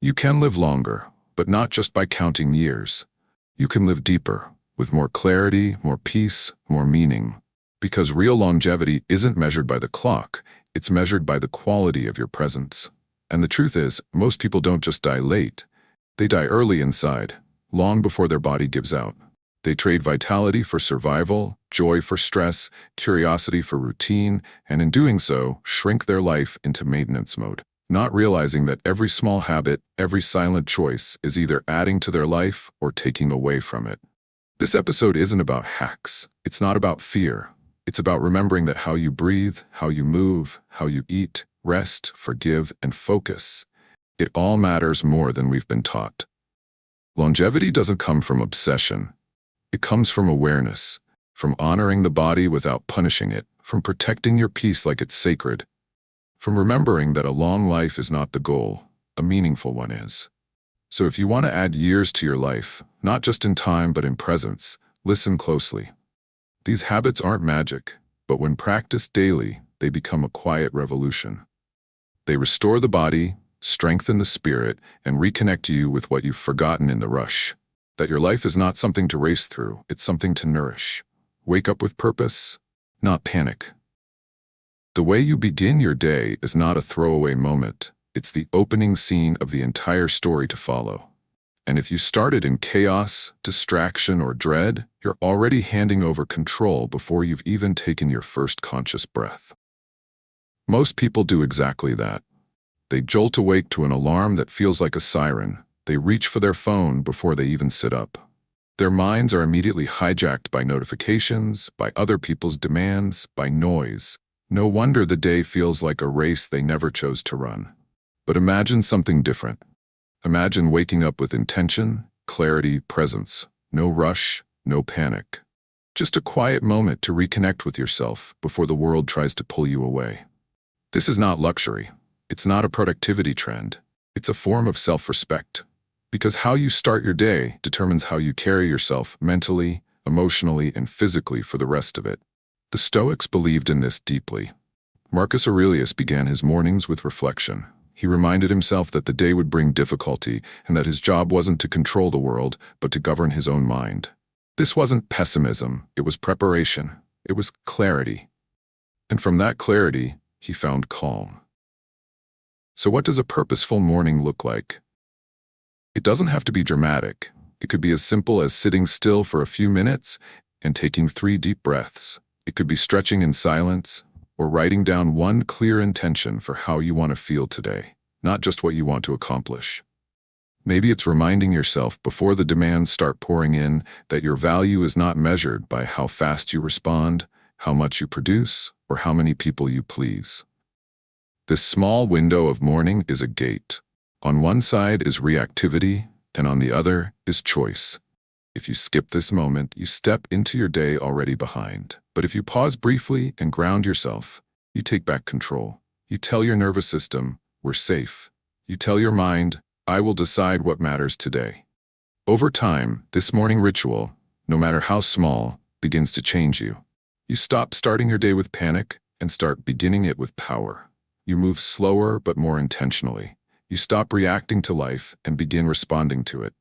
You can live longer, but not just by counting years. You can live deeper, with more clarity, more peace, more meaning. Because real longevity isn't measured by the clock, it's measured by the quality of your presence. And the truth is, most people don't just die late. They die early inside, long before their body gives out. They trade vitality for survival, joy for stress, curiosity for routine, and in doing so, shrink their life into maintenance mode, not realizing that every small habit, every silent choice is either adding to their life or taking away from it. This episode isn't about hacks. It's not about fear. It's about remembering that how you breathe, how you move, how you eat, rest, forgive, and focus, it all matters more than we've been taught. Longevity doesn't come from obsession. It comes from awareness, from honoring the body without punishing it, from protecting your peace like it's sacred, from remembering that a long life is not the goal, a meaningful one is. So if you want to add years to your life, not just in time but in presence, listen closely. These habits aren't magic, but when practiced daily, they become a quiet revolution. They restore the body, strengthen the spirit, and reconnect you with what you've forgotten in the rush. That your life is not something to race through, it's something to nourish. Wake up with purpose, not panic. The way you begin your day is not a throwaway moment. It's the opening scene of the entire story to follow. And if you started in chaos, distraction, or dread, you're already handing over control before you've even taken your first conscious breath. Most people do exactly that. They jolt awake to an alarm that feels like a siren. They reach for their phone before they even sit up. Their minds are immediately hijacked by notifications, by other people's demands, by noise. No wonder the day feels like a race they never chose to run. But imagine something different. Imagine waking up with intention, clarity, presence. No rush, no panic. Just a quiet moment to reconnect with yourself before the world tries to pull you away. This is not luxury. It's not a productivity trend. It's a form of self-respect. Because how you start your day determines how you carry yourself mentally, emotionally, and physically for the rest of it. The Stoics believed in this deeply. Marcus Aurelius began his mornings with reflection. He reminded himself that the day would bring difficulty and that his job wasn't to control the world, but to govern his own mind. This wasn't pessimism, it was preparation. It was clarity. And from that clarity, he found calm. So what does a purposeful morning look like? It doesn't have to be dramatic. It could be as simple as sitting still for a few minutes and taking 3 deep breaths. It could be stretching in silence, or writing down one clear intention for how you want to feel today, not just what you want to accomplish. Maybe it's reminding yourself before the demands start pouring in that your value is not measured by how fast you respond, how much you produce, or how many people you please. This small window of morning is a gate. On one side is reactivity, and on the other is choice. If you skip this moment, you step into your day already behind. But if you pause briefly and ground yourself, you take back control. You tell your nervous system, we're safe. You tell your mind, I will decide what matters today. Over time, this morning ritual, no matter how small, begins to change you. You stop starting your day with panic and start beginning it with power. You move slower but more intentionally. You stop reacting to life and begin responding to it.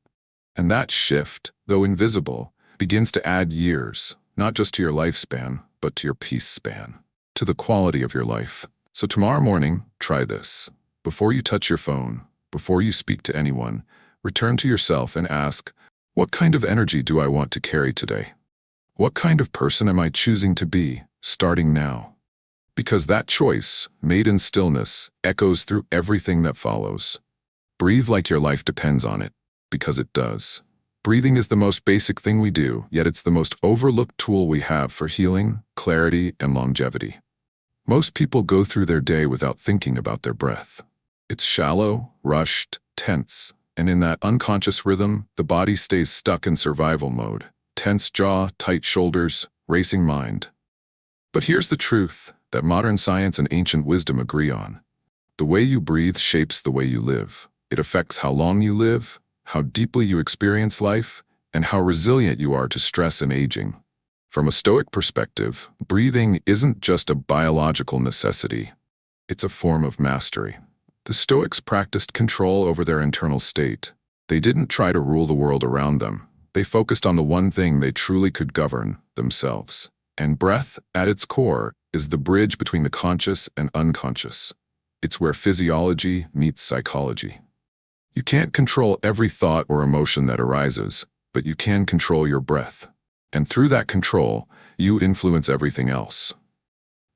And that shift, though invisible, begins to add years, not just to your lifespan, but to your peace span, to the quality of your life. So tomorrow morning, try this. Before you touch your phone, before you speak to anyone, return to yourself and ask, what kind of energy do I want to carry today? What kind of person am I choosing to be, starting now? Because that choice, made in stillness, echoes through everything that follows. Breathe like your life depends on it, because it does. Breathing is the most basic thing we do, yet it's the most overlooked tool we have for healing, clarity, and longevity. Most people go through their day without thinking about their breath. It's shallow, rushed, tense, and in that unconscious rhythm, the body stays stuck in survival mode. Tense jaw, tight shoulders, racing mind. But here's the truth that modern science and ancient wisdom agree on. The way you breathe shapes the way you live. It affects how long you live, how deeply you experience life, and how resilient you are to stress and aging. From a Stoic perspective, breathing isn't just a biological necessity. It's a form of mastery. The Stoics practiced control over their internal state. They didn't try to rule the world around them. They focused on the one thing they truly could govern, themselves. And breath, at its core, is the bridge between the conscious and unconscious. It's where physiology meets psychology. You can't control every thought or emotion that arises, but you can control your breath. And through that control, you influence everything else.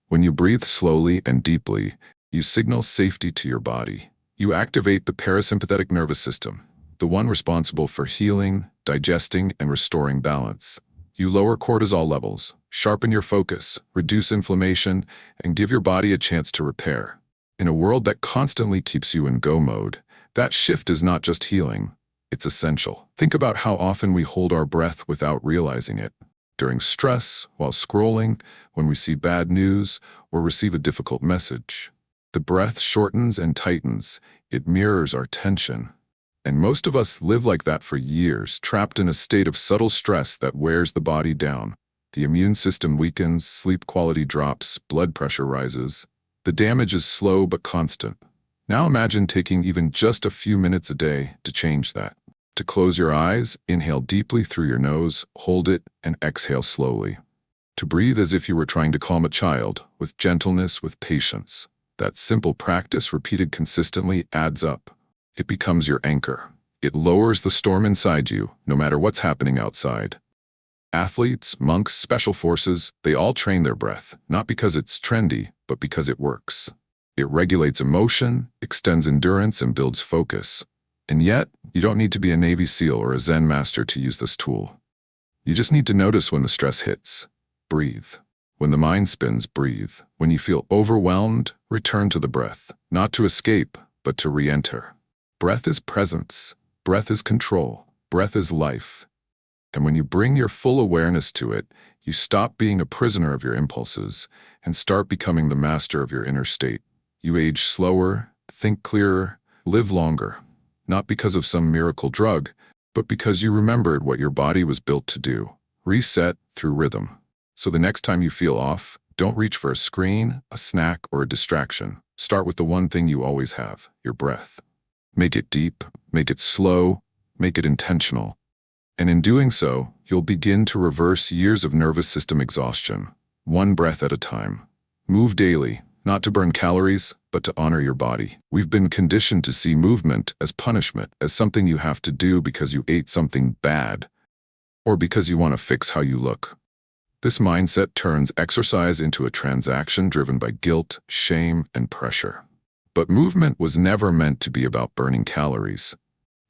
When you breathe slowly and deeply, you signal safety to your body. You activate the parasympathetic nervous system, the one responsible for healing, digesting, and restoring balance. You lower cortisol levels, sharpen your focus, reduce inflammation, and give your body a chance to repair. In a world that constantly keeps you in go mode, that shift is not just healing, it's essential. Think about how often we hold our breath without realizing it. During stress, while scrolling, when we see bad news, or receive a difficult message. The breath shortens and tightens. It mirrors our tension. And most of us live like that for years, trapped in a state of subtle stress that wears the body down. The immune system weakens, sleep quality drops, blood pressure rises. The damage is slow but constant. Now imagine taking even just a few minutes a day to change that. To close your eyes, inhale deeply through your nose, hold it, and exhale slowly. To breathe as if you were trying to calm a child, with gentleness, with patience. That simple practice, repeated consistently, adds up. It becomes your anchor. It lowers the storm inside you, no matter what's happening outside. Athletes, monks, special forces, they all train their breath, not because it's trendy, but because it works. It regulates emotion, extends endurance, and builds focus. And yet, you don't need to be a Navy SEAL or a Zen master to use this tool. You just need to notice when the stress hits. Breathe. When the mind spins, breathe. When you feel overwhelmed, return to the breath. Not to escape, but to re-enter. Breath is presence. Breath is control. Breath is life. And when you bring your full awareness to it, you stop being a prisoner of your impulses and start becoming the master of your inner state. You age slower, think clearer, live longer. Not because of some miracle drug, but because you remembered what your body was built to do. Reset through rhythm. So the next time you feel off, don't reach for a screen, a snack, or a distraction. Start with the one thing you always have, your breath. Make it deep, make it slow, make it intentional. And in doing so, you'll begin to reverse years of nervous system exhaustion, one breath at a time. Move daily, not to burn calories, but to honor your body. We've been conditioned to see movement as punishment, as something you have to do because you ate something bad, or because you want to fix how you look. This mindset turns exercise into a transaction driven by guilt, shame, and pressure. But movement was never meant to be about burning calories.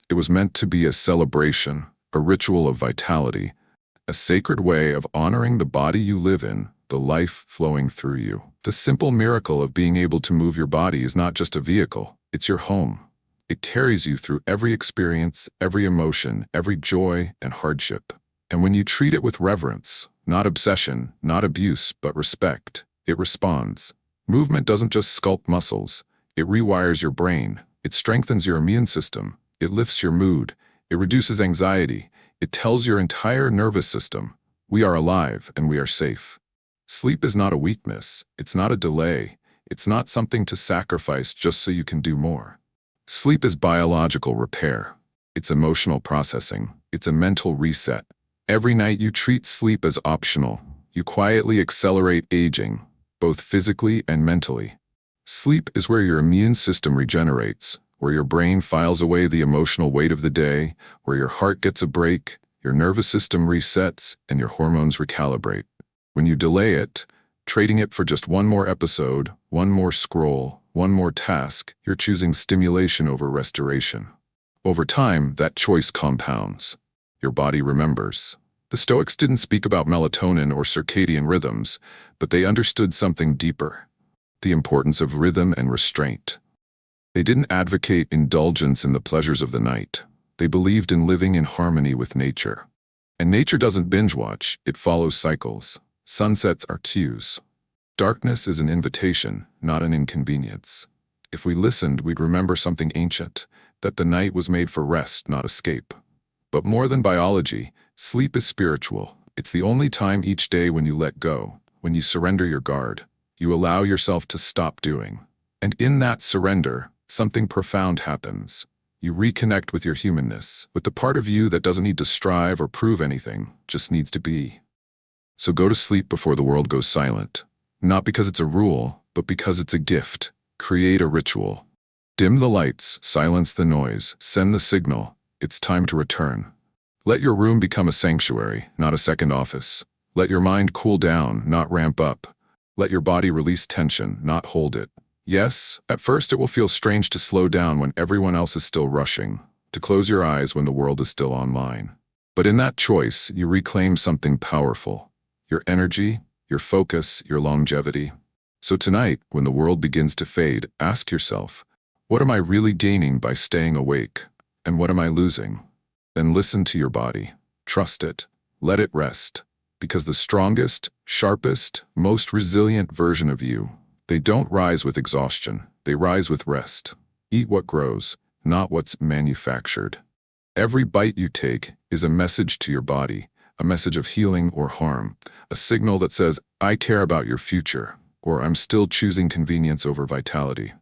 It was meant to be a celebration, a ritual of vitality, a sacred way of honoring the body you live in, the life flowing through you. The simple miracle of being able to move your body is not just a vehicle, it's your home. It carries you through every experience, every emotion, every joy and hardship. And when you treat it with reverence, not obsession, not abuse, but respect, it responds. Movement doesn't just sculpt muscles, it rewires your brain, it strengthens your immune system, it lifts your mood, it reduces anxiety, it tells your entire nervous system, we are alive and we are safe. Sleep is not a weakness, it's not a delay, it's not something to sacrifice just so you can do more. Sleep is biological repair, it's emotional processing, it's a mental reset. Every night you treat sleep as optional, you quietly accelerate aging, both physically and mentally. Sleep is where your immune system regenerates, where your brain files away the emotional weight of the day, where your heart gets a break, your nervous system resets, and your hormones recalibrate. When you delay it, trading it for just one more episode, one more scroll, one more task, you're choosing stimulation over restoration. Over time, that choice compounds. Your body remembers. The Stoics didn't speak about melatonin or circadian rhythms, but they understood something deeper, the importance of rhythm and restraint. They didn't advocate indulgence in the pleasures of the night. They believed in living in harmony with nature. And nature doesn't binge-watch, it follows cycles. Sunsets are cues. Darkness is an invitation, not an inconvenience. If we listened, we'd remember something ancient, that the night was made for rest, not escape. But more than biology, sleep is spiritual. It's the only time each day when you let go, when you surrender your guard, you allow yourself to stop doing. And in that surrender, something profound happens. You reconnect with your humanness, with the part of you that doesn't need to strive or prove anything, just needs to be. So go to sleep before the world goes silent. Not because it's a rule, but because it's a gift. Create a ritual. Dim the lights, silence the noise, send the signal. It's time to return. Let your room become a sanctuary, not a second office. Let your mind cool down, not ramp up. Let your body release tension, not hold it. Yes, at first it will feel strange to slow down when everyone else is still rushing, to close your eyes when the world is still online. But in that choice, you reclaim something powerful. Your energy, your focus, your longevity. So tonight, when the world begins to fade, ask yourself, what am I really gaining by staying awake? And what am I losing? Then listen to your body. Trust it. Let it rest. Because the strongest, sharpest, most resilient version of you, they don't rise with exhaustion. They rise with rest. Eat what grows, not what's manufactured. Every bite you take is a message to your body, a message of healing or harm, a signal that says, I care about your future, or I'm still choosing convenience over vitality.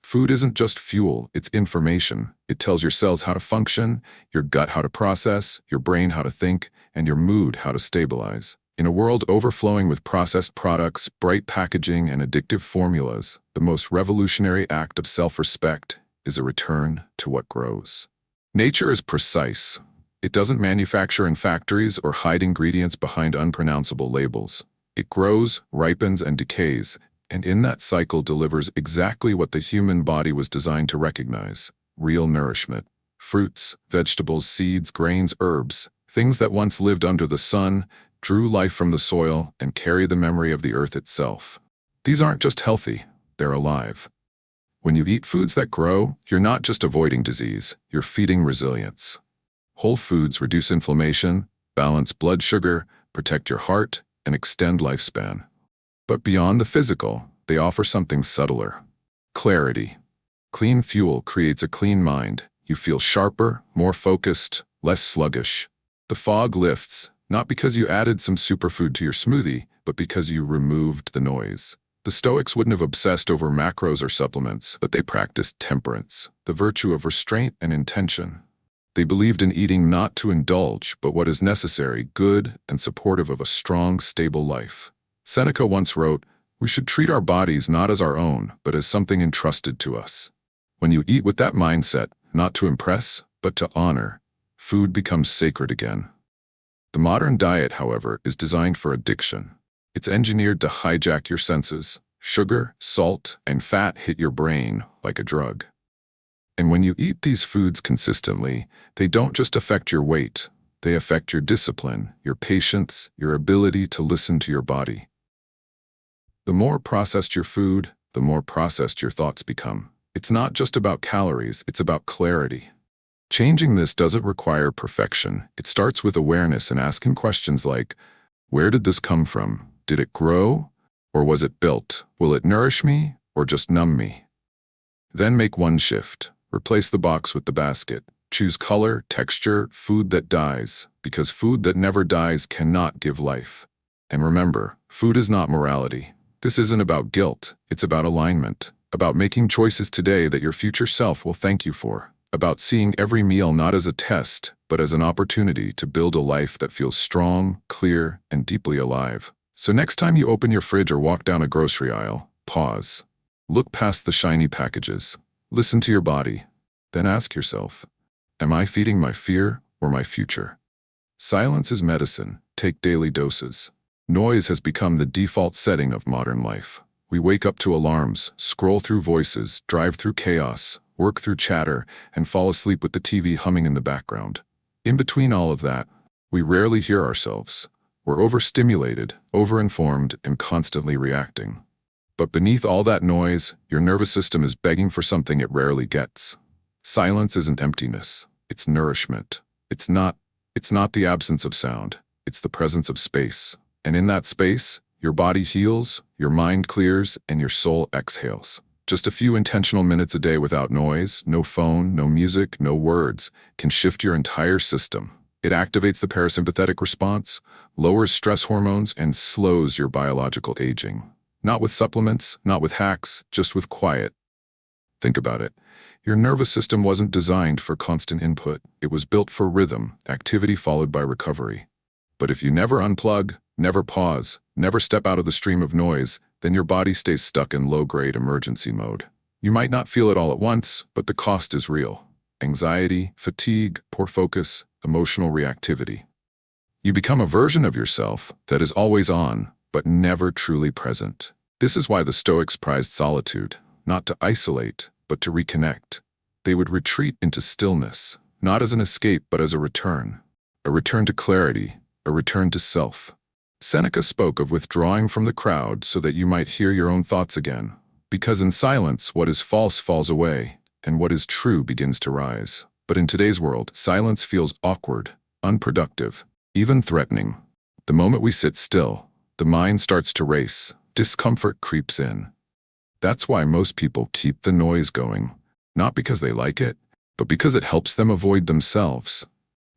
Food isn't just fuel, it's information. It tells your cells how to function, your gut how to process, your brain how to think, and your mood how to stabilize. In a world overflowing with processed products, bright packaging, and addictive formulas, the most revolutionary act of self-respect is a return to what grows. Nature is precise. It doesn't manufacture in factories or hide ingredients behind unpronounceable labels. It grows, ripens, and decays, and in that cycle delivers exactly what the human body was designed to recognize: real nourishment. Fruits, vegetables, seeds, grains, herbs, things that once lived under the sun, drew life from the soil, and carry the memory of the earth itself. These aren't just healthy, they're alive. When you eat foods that grow, you're not just avoiding disease, you're feeding resilience. Whole foods reduce inflammation, balance blood sugar, protect your heart, and extend lifespan. But beyond the physical, they offer something subtler: clarity. Clean fuel creates a clean mind. You feel sharper, more focused, less sluggish. The fog lifts, not because you added some superfood to your smoothie, but because you removed the noise. The Stoics wouldn't have obsessed over macros or supplements, but they practiced temperance, the virtue of restraint and intention. They believed in eating not to indulge, but what is necessary, good, and supportive of a strong, stable life. Seneca once wrote, "We should treat our bodies not as our own, but as something entrusted to us." When you eat with that mindset, not to impress, but to honor, food becomes sacred again. The modern diet, however, is designed for addiction. It's engineered to hijack your senses. Sugar, salt, and fat hit your brain like a drug. And when you eat these foods consistently, they don't just affect your weight. They affect your discipline, your patience, your ability to listen to your body. The more processed your food, the more processed your thoughts become. It's not just about calories, it's about clarity. Changing this doesn't require perfection. It starts with awareness and asking questions like, where did this come from? Did it grow? Or was it built? Will it nourish me or just numb me? Then make one shift. Replace the box with the basket. Choose color, texture, food that dies, because food that never dies cannot give life. And remember, food is not morality. This isn't about guilt, it's about alignment, about making choices today that your future self will thank you for, about seeing every meal not as a test, but as an opportunity to build a life that feels strong, clear, and deeply alive. So next time you open your fridge or walk down a grocery aisle, pause. Look past the shiny packages. Listen to your body. Then ask yourself, am I feeding my fear or my future? Silence is medicine. Take daily doses. Noise has become the default setting of modern life. We wake up to alarms, scroll through voices, drive through chaos, work through chatter, and fall asleep with the TV humming in the background. In between all of that, we rarely hear ourselves. We're overstimulated, overinformed, and constantly reacting. But beneath all that noise, your nervous system is begging for something it rarely gets. Silence isn't emptiness, it's nourishment. It's not the absence of sound, it's the presence of space. And in that space, your body heals, your mind clears, and your soul exhales. Just a few intentional minutes a day without noise, no phone, no music, no words, can shift your entire system. It activates the parasympathetic response, lowers stress hormones, and slows your biological aging. Not with supplements, not with hacks, just with quiet. Think about it. Your nervous system wasn't designed for constant input. It was built for rhythm, activity followed by recovery. But if you never unplug, never pause, never step out of the stream of noise, then your body stays stuck in low-grade emergency mode. You might not feel it all at once, but the cost is real. Anxiety, fatigue, poor focus, emotional reactivity. You become a version of yourself that is always on, but never truly present. This is why the Stoics prized solitude, not to isolate, but to reconnect. They would retreat into stillness, not as an escape but as a return to clarity, a return to self. Seneca spoke of withdrawing from the crowd so that you might hear your own thoughts again, because in silence what is false falls away, and what is true begins to rise. But in today's world, silence feels awkward, unproductive, even threatening. The moment we sit still, the mind starts to race, discomfort creeps in. That's why most people keep the noise going, not because they like it, but because it helps them avoid themselves.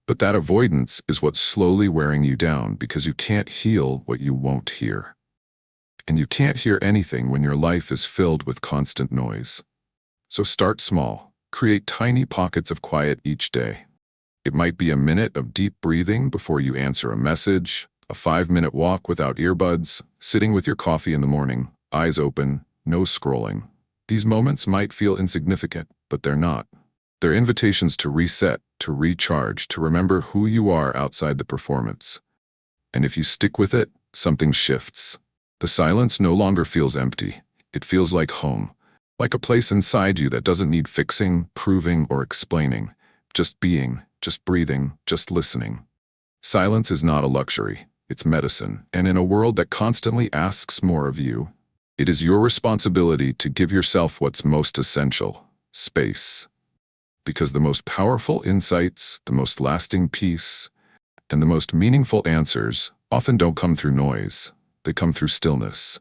But that avoidance is what's slowly wearing you down because you can't heal what you won't hear. And you can't hear anything when your life is filled with constant noise. So start small. Create tiny pockets of quiet each day. It might be a minute of deep breathing before you answer a message, a 5-minute walk without earbuds, sitting with your coffee in the morning, eyes open, no scrolling. These moments might feel insignificant, but they're not. They're invitations to reset, to recharge, to remember who you are outside the performance. And if you stick with it, something shifts. The silence no longer feels empty. It feels like home, like a place inside you that doesn't need fixing, proving, or explaining. Just being, just breathing, just listening. Silence is not a luxury, it's medicine. And in a world that constantly asks more of you, it is your responsibility to give yourself what's most essential: space. Because the most powerful insights, the most lasting peace, and the most meaningful answers often don't come through noise. They come through stillness.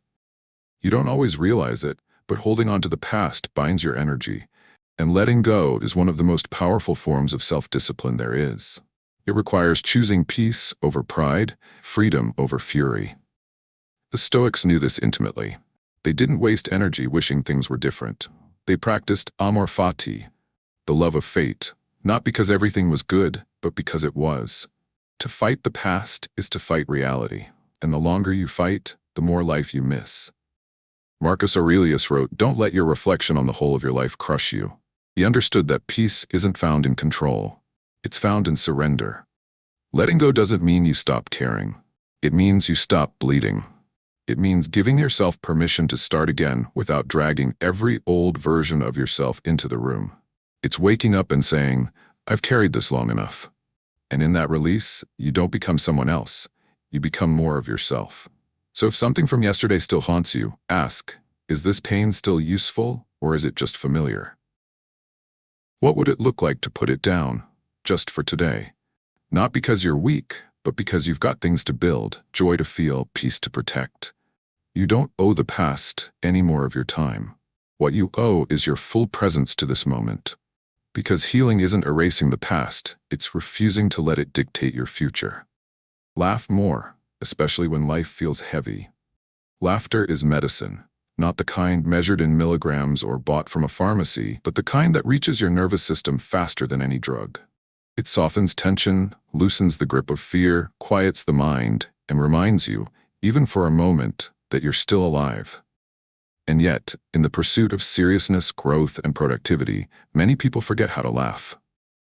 You don't always realize it, but holding on to the past binds your energy, and letting go is one of the most powerful forms of self-discipline there is. It requires choosing peace over pride, freedom over fury. The Stoics knew this intimately. They didn't waste energy wishing things were different. They practiced amor fati, the love of fate, not because everything was good, but because it was. To fight the past is to fight reality, and the longer you fight, the more life you miss. Marcus Aurelius wrote, "Don't let your reflection on the whole of your life crush you." He understood that peace isn't found in control. It's found in surrender. Letting go doesn't mean you stop caring. It means you stop bleeding. It means giving yourself permission to start again without dragging every old version of yourself into the room. It's waking up and saying, "I've carried this long enough." And in that release, you don't become someone else. You become more of yourself. So if something from yesterday still haunts you, ask, is this pain still useful, or is it just familiar? What would it look like to put it down, just for today? Not because you're weak, but because you've got things to build, joy to feel, peace to protect. You don't owe the past any more of your time. What you owe is your full presence to this moment. Because healing isn't erasing the past, it's refusing to let it dictate your future. Laugh more, especially when life feels heavy. Laughter is medicine, not the kind measured in milligrams or bought from a pharmacy, but the kind that reaches your nervous system faster than any drug. It softens tension, loosens the grip of fear, quiets the mind, and reminds you, even for a moment, that you're still alive. And yet, in the pursuit of seriousness, growth, and productivity, many people forget how to laugh.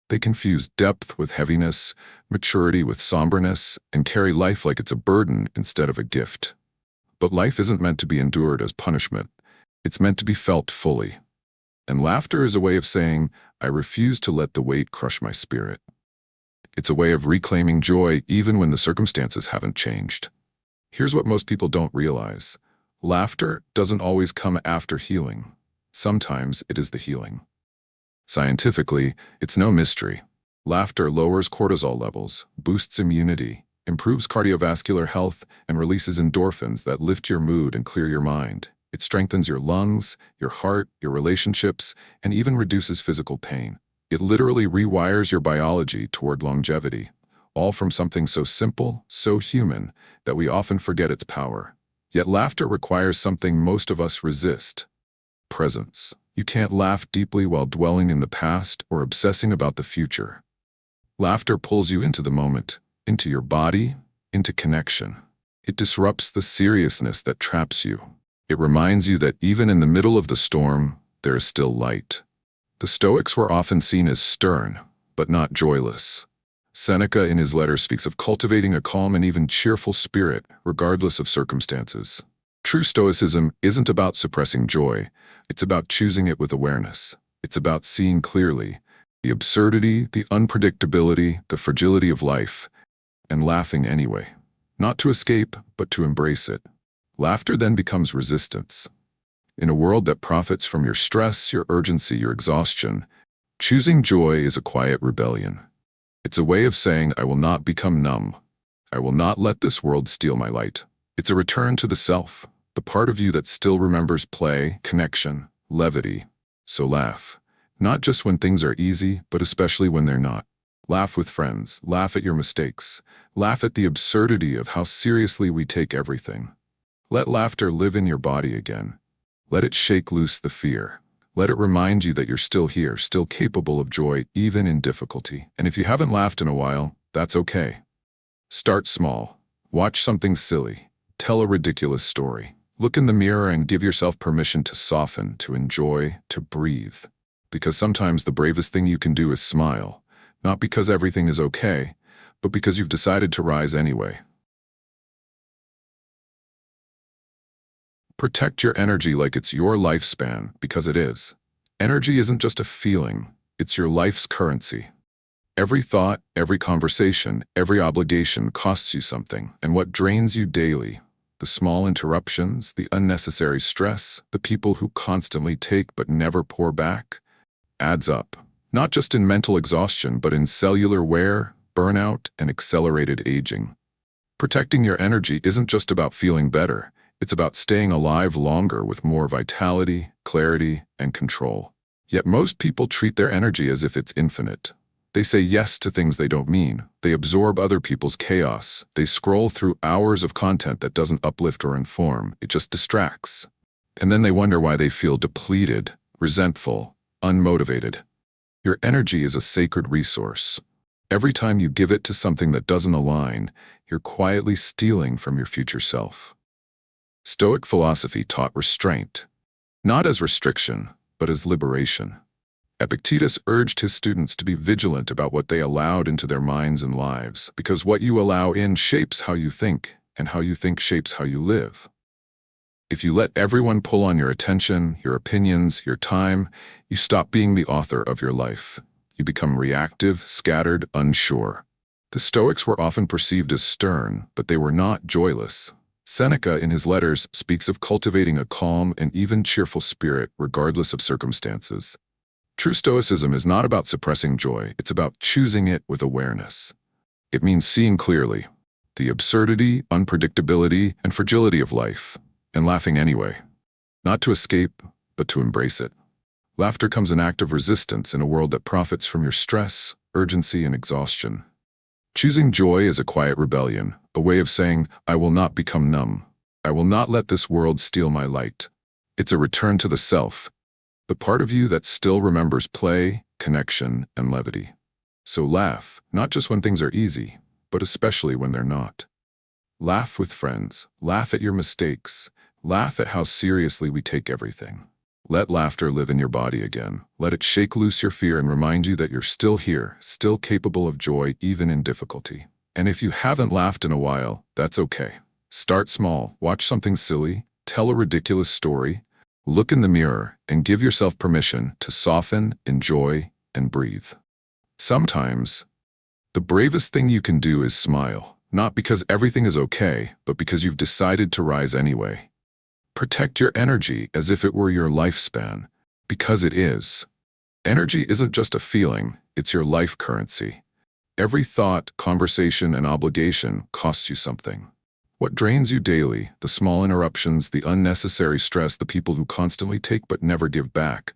They confuse depth with heaviness, maturity with somberness, and carry life like it's a burden instead of a gift. But life isn't meant to be endured as punishment. It's meant to be felt fully. And laughter is a way of saying, I refuse to let the weight crush my spirit. It's a way of reclaiming joy even when the circumstances haven't changed. Here's what most people don't realize. Laughter doesn't always come after healing. Sometimes it is the healing. Scientifically, it's no mystery. Laughter lowers cortisol levels, boosts immunity, improves cardiovascular health, and releases endorphins that lift your mood and clear your mind. It strengthens your lungs, your heart, your relationships, and even reduces physical pain. It literally rewires your biology toward longevity, all from something so simple, so human, that we often forget its power. Yet laughter requires something most of us resist: presence. You can't laugh deeply while dwelling in the past or obsessing about the future. Laughter pulls you into the moment, into your body, into connection. It disrupts the seriousness that traps you. It reminds you that even in the middle of the storm, there is still light. The Stoics were often seen as stern, but not joyless. Seneca in his letters speaks of cultivating a calm and even cheerful spirit, regardless of circumstances. True Stoicism isn't about suppressing joy, it's about choosing it with awareness. It's about seeing clearly the absurdity, the unpredictability, the fragility of life, and laughing anyway. Not to escape, but to embrace it. Laughter then becomes resistance. In a world that profits from your stress, your urgency, your exhaustion, choosing joy is a quiet rebellion. It's a way of saying, I will not become numb. I will not let this world steal my light. It's a return to the self, the part of you that still remembers play, connection, levity. So laugh. Not just when things are easy, but especially when they're not. Laugh with friends, laugh at your mistakes, laugh at the absurdity of how seriously we take everything. Let laughter live in your body again. Let it shake loose the fear. Let it remind you that you're still here, still capable of joy, even in difficulty. And if you haven't laughed in a while, that's okay. Start small. Watch something silly. Tell a ridiculous story. Look in the mirror and give yourself permission to soften, to enjoy, to breathe. Because sometimes the bravest thing you can do is smile. Not because everything is okay, but because you've decided to rise anyway. Protect your energy like it's your lifespan, because it is. Energy isn't just a feeling, it's your life's currency. Every thought, every conversation, every obligation costs you something, and what drains you daily, the small interruptions, the unnecessary stress, the people who constantly take but never pour back, adds up. Not just in mental exhaustion, but in cellular wear, burnout, and accelerated aging. Protecting your energy isn't just about feeling better. It's about staying alive longer with more vitality, clarity, and control. Yet most people treat their energy as if it's infinite. They say yes to things they don't mean. They absorb other people's chaos. They scroll through hours of content that doesn't uplift or inform. It just distracts. And then they wonder why they feel depleted, resentful, unmotivated. Your energy is a sacred resource. Every time you give it to something that doesn't align, you're quietly stealing from your future self. Stoic philosophy taught restraint, not as restriction, but as liberation. Epictetus urged his students to be vigilant about what they allowed into their minds and lives, because what you allow in shapes how you think, and how you think shapes how you live. If you let everyone pull on your attention, your opinions, your time, you stop being the author of your life. You become reactive, scattered, unsure. The Stoics were often perceived as stern, but they were not joyless. Seneca, in his letters, speaks of cultivating a calm and even cheerful spirit regardless of circumstances. True Stoicism is not about suppressing joy, it's about choosing it with awareness. It means seeing clearly the absurdity, unpredictability, and fragility of life, and laughing anyway. Not to escape, but to embrace it. Laughter comes an act of resistance in a world that profits from your stress, urgency, and exhaustion. Choosing joy is a quiet rebellion, a way of saying, I will not become numb. I will not let this world steal my light. It's a return to the self, the part of you that still remembers play, connection, and levity. So laugh, not just when things are easy, but especially when they're not. Laugh with friends, laugh at your mistakes, laugh at how seriously we take everything. Let laughter live in your body again. Let it shake loose your fear and remind you that you're still here, still capable of joy even in difficulty. And if you haven't laughed in a while, that's okay. Start small, watch something silly, tell a ridiculous story, look in the mirror, and give yourself permission to soften, enjoy, and breathe. Sometimes, the bravest thing you can do is smile, not because everything is okay, but because you've decided to rise anyway. Protect your energy as if it were your lifespan, because it is. Energy isn't just a feeling, it's your life currency. Every thought, conversation, and obligation costs you something. What drains you daily, the small interruptions, the unnecessary stress, the people who constantly take but never give back,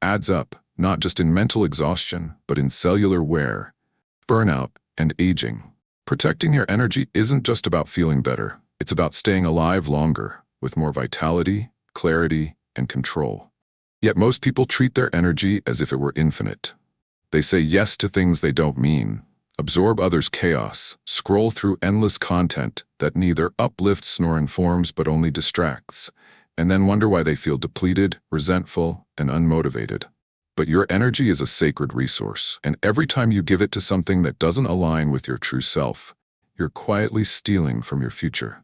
adds up, not just in mental exhaustion, but in cellular wear, burnout, and aging. Protecting your energy isn't just about feeling better, it's about staying alive longer, with more vitality, clarity, and control. Yet most people treat their energy as if it were infinite. They say yes to things they don't mean, absorb others' chaos, scroll through endless content that neither uplifts nor informs but only distracts, and then wonder why they feel depleted, resentful, and unmotivated. But your energy is a sacred resource, and every time you give it to something that doesn't align with your true self, you're quietly stealing from your future.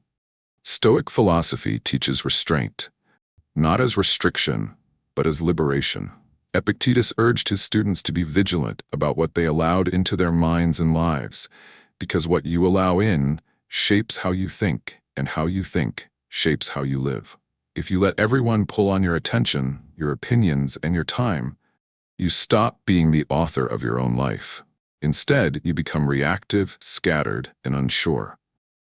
Stoic philosophy teaches restraint, not as restriction, but as liberation. Epictetus urged his students to be vigilant about what they allowed into their minds and lives, because what you allow in shapes how you think, and how you think shapes how you live. If you let everyone pull on your attention, your opinions, and your time, you stop being the author of your own life. Instead, you become reactive, scattered, and unsure.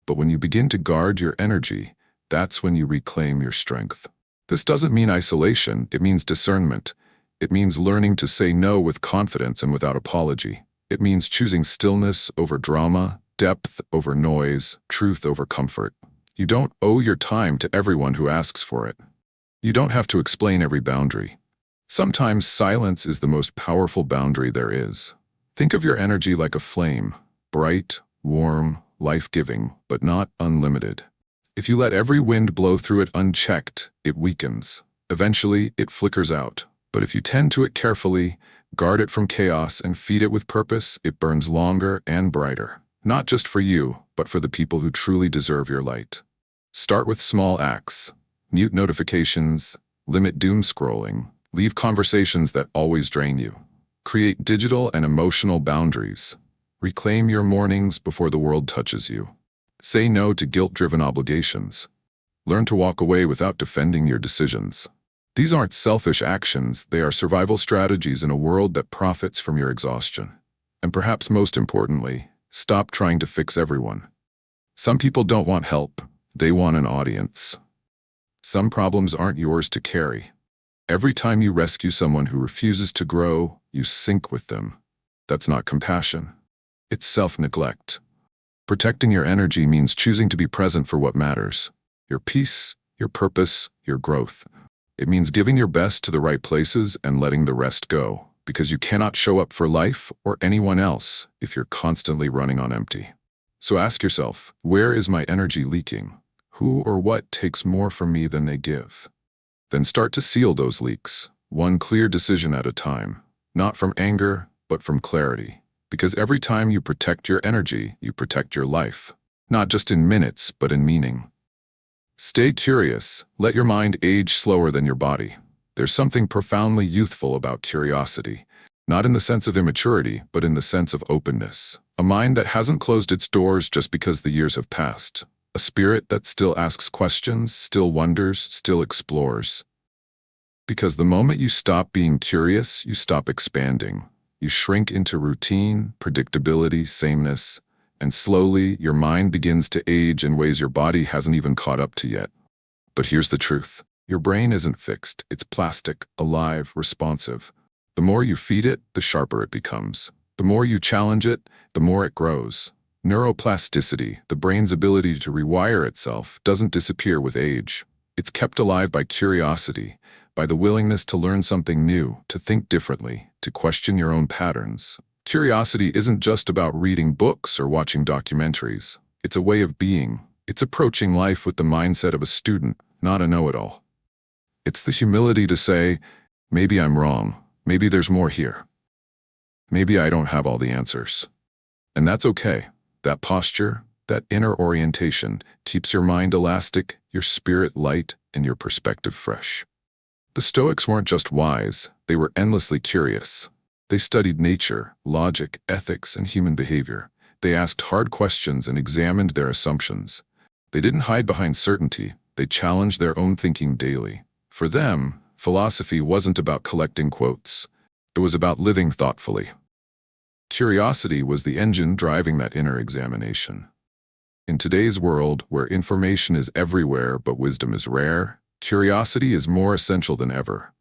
But when you begin to guard your energy, that's when you reclaim your strength. This doesn't mean isolation, it means discernment. It means learning to say no with confidence and without apology. It means choosing stillness over drama, depth over noise, truth over comfort. You don't owe your time to everyone who asks for it. You don't have to explain every boundary. Sometimes silence is the most powerful boundary there is. Think of your energy like a flame, bright, warm, life-giving, but not unlimited. If you let every wind blow through it unchecked, it weakens. Eventually, it flickers out. But if you tend to it carefully, guard it from chaos, and feed it with purpose, it burns longer and brighter. Not just for you, but for the people who truly deserve your light. Start with small acts. Mute notifications, limit doom scrolling, leave conversations that always drain you. Create digital and emotional boundaries. Reclaim your mornings before the world touches you. Say no to guilt-driven obligations. Learn to walk away without defending your decisions. These aren't selfish actions, they are survival strategies in a world that profits from your exhaustion. And perhaps most importantly, stop trying to fix everyone. Some people don't want help, they want an audience. Some problems aren't yours to carry. Every time you rescue someone who refuses to grow, you sink with them. That's not compassion. It's self-neglect. Protecting your energy means choosing to be present for what matters. Your peace, your purpose, your growth. It means giving your best to the right places and letting the rest go, because you cannot show up for life or anyone else if you're constantly running on empty. So ask yourself, where is my energy leaking? Who or what takes more from me than they give? Then start to seal those leaks, one clear decision at a time, not from anger, but from clarity. Because every time you protect your energy, you protect your life, not just in minutes, but in meaning. Stay curious. Let your mind age slower than your body. There's something profoundly youthful about curiosity, not in the sense of immaturity, but in the sense of openness. A mind that hasn't closed its doors just because the years have passed. A spirit that still asks questions, still wonders, still explores. Because the moment you stop being curious, you stop expanding. You shrink into routine, predictability, sameness, and slowly your mind begins to age in ways your body hasn't even caught up to yet. But here's the truth. Your brain isn't fixed. It's plastic, alive, responsive. The more you feed it, the sharper it becomes. The more you challenge it, the more it grows. Neuroplasticity, the brain's ability to rewire itself, doesn't disappear with age. It's kept alive by curiosity, by the willingness to learn something new, to think differently, to question your own patterns. Curiosity isn't just about reading books or watching documentaries. It's a way of being. It's approaching life with the mindset of a student, not a know-it-all. It's the humility to say, maybe I'm wrong, maybe there's more here. Maybe I don't have all the answers. And that's okay. That posture, that inner orientation, keeps your mind elastic, your spirit light, and your perspective fresh. The Stoics weren't just wise, they were endlessly curious. They studied nature, logic, ethics, and human behavior. They asked hard questions and examined their assumptions. They didn't hide behind certainty, they challenged their own thinking daily. For them, philosophy wasn't about collecting quotes. It was about living thoughtfully. Curiosity was the engine driving that inner examination. In today's world, where information is everywhere but wisdom is rare, curiosity is more essential than ever.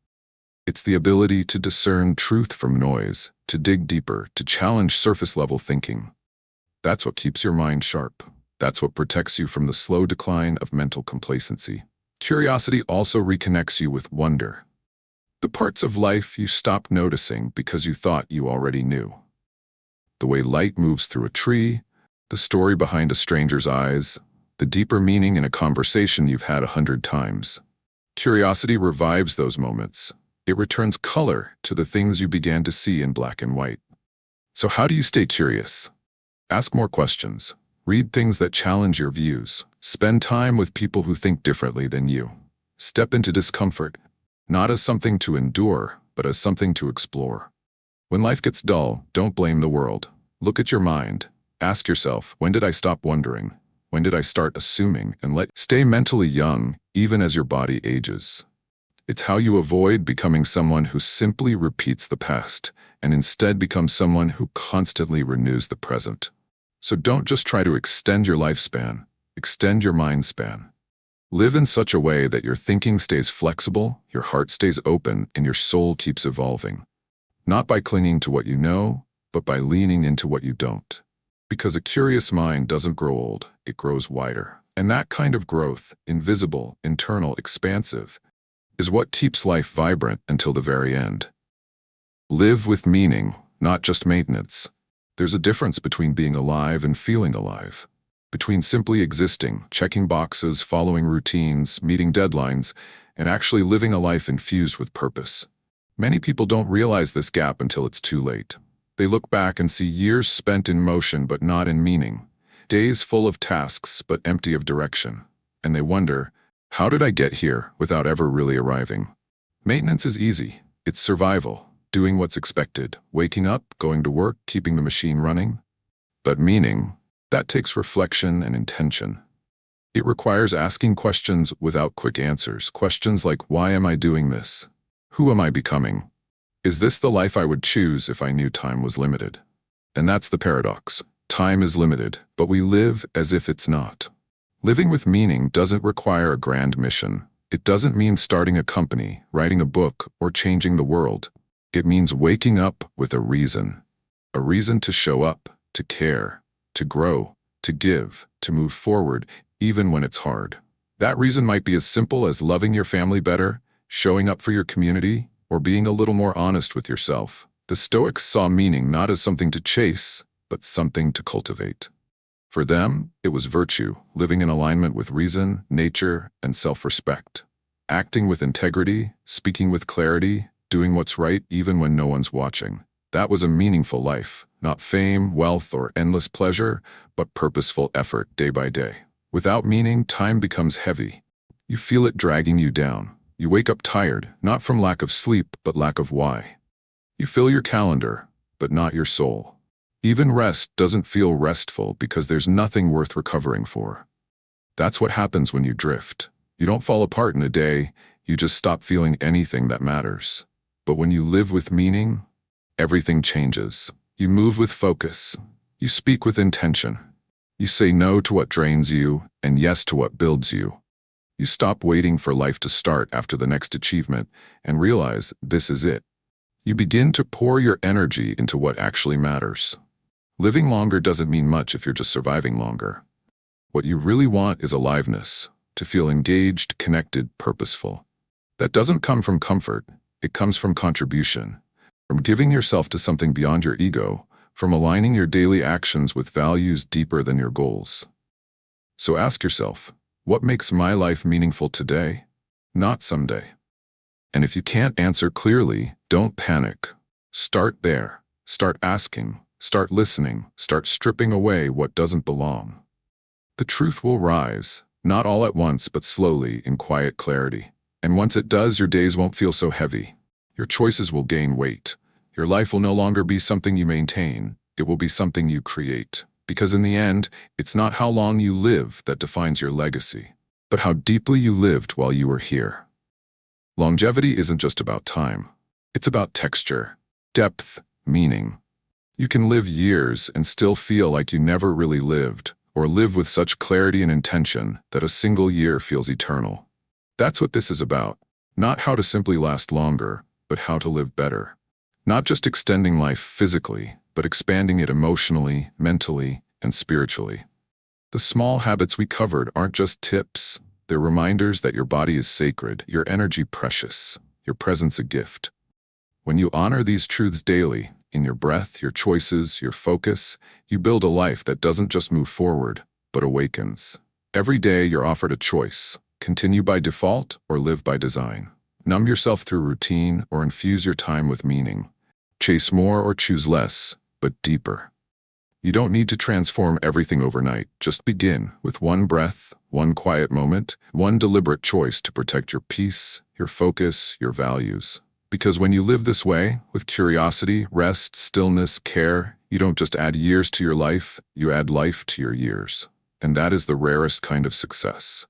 It's the ability to discern truth from noise, to dig deeper, to challenge surface-level thinking. That's what keeps your mind sharp. That's what protects you from the slow decline of mental complacency. Curiosity also reconnects you with wonder. The parts of life you stopped noticing because you thought you already knew. The way light moves through a tree, the story behind a stranger's eyes, the deeper meaning in a conversation you've had 100 times. Curiosity revives those moments. It returns color to the things you began to see in black and white. So how do you stay curious? Ask more questions. Read things that challenge your views. Spend time with people who think differently than you. Step into discomfort, not as something to endure, but as something to explore. When life gets dull, don't blame the world. Look at your mind. Ask yourself, when did I stop wondering? When did I start assuming? And stay mentally young, even as your body ages. It's how you avoid becoming someone who simply repeats the past, and instead become someone who constantly renews the present. So don't just try to extend your lifespan, extend your mind span. Live in such a way that your thinking stays flexible, your heart stays open, and your soul keeps evolving. Not by clinging to what you know, but by leaning into what you don't. Because a curious mind doesn't grow old, it grows wider. And that kind of growth, invisible, internal, expansive, is what keeps life vibrant until the very end. Live with meaning, not just maintenance. There's a difference between being alive and feeling alive. Between simply existing, checking boxes, following routines, meeting deadlines, and actually living a life infused with purpose. Many people don't realize this gap until it's too late. They look back and see years spent in motion but not in meaning, days full of tasks but empty of direction. And they wonder, how did I get here without ever really arriving? Maintenance is easy. It's survival, doing what's expected, waking up, going to work, keeping the machine running. But meaning, that takes reflection and intention. It requires asking questions without quick answers. Questions like, why am I doing this? Who am I becoming? Is this the life I would choose if I knew time was limited? And that's the paradox. Time is limited, but we live as if it's not. Living with meaning doesn't require a grand mission. It doesn't mean starting a company, writing a book, or changing the world. It means waking up with a reason. A reason to show up, to care, to grow, to give, to move forward, even when it's hard. That reason might be as simple as loving your family better, showing up for your community, or being a little more honest with yourself. The Stoics saw meaning not as something to chase, but something to cultivate. For them, it was virtue, living in alignment with reason, nature, and self-respect. Acting with integrity, speaking with clarity, doing what's right even when no one's watching. That was a meaningful life, not fame, wealth, or endless pleasure, but purposeful effort day by day. Without meaning, time becomes heavy. You feel it dragging you down. You wake up tired, not from lack of sleep, but lack of why. You fill your calendar, but not your soul. Even rest doesn't feel restful because there's nothing worth recovering for. That's what happens when you drift. You don't fall apart in a day, you just stop feeling anything that matters. But when you live with meaning, everything changes. You move with focus. You speak with intention. You say no to what drains you and yes to what builds you. You stop waiting for life to start after the next achievement and realize this is it. You begin to pour your energy into what actually matters. Living longer doesn't mean much if you're just surviving longer. What you really want is aliveness, to feel engaged, connected, purposeful. That doesn't come from comfort, it comes from contribution, from giving yourself to something beyond your ego, from aligning your daily actions with values deeper than your goals. So ask yourself, what makes my life meaningful today, not someday? And if you can't answer clearly, don't panic. Start there. Start asking. Start listening. Start stripping away what doesn't belong. The truth will rise, not all at once, but slowly in quiet clarity. And once it does, your days won't feel so heavy. Your choices will gain weight. Your life will no longer be something you maintain. It will be something you create. Because in the end, it's not how long you live that defines your legacy, but how deeply you lived while you were here. Longevity isn't just about time. It's about texture, depth, meaning. You can live years and still feel like you never really lived, or live with such clarity and intention that a single year feels eternal. That's what this is about. Not how to simply last longer, but how to live better. Not just extending life physically, but expanding it emotionally, mentally, and spiritually. The small habits we covered aren't just tips. They're reminders that your body is sacred, your energy precious, your presence a gift. When you honor these truths daily, in your breath, your choices, your focus, you build a life that doesn't just move forward, but awakens. Every day you're offered a choice: continue by default or live by design. Numb yourself through routine or infuse your time with meaning. Chase more or choose less, but deeper. You don't need to transform everything overnight. Just begin with one breath, one quiet moment, one deliberate choice to protect your peace, your focus, your values. Because when you live this way, with curiosity, rest, stillness, care, you don't just add years to your life, you add life to your years. And that is the rarest kind of success.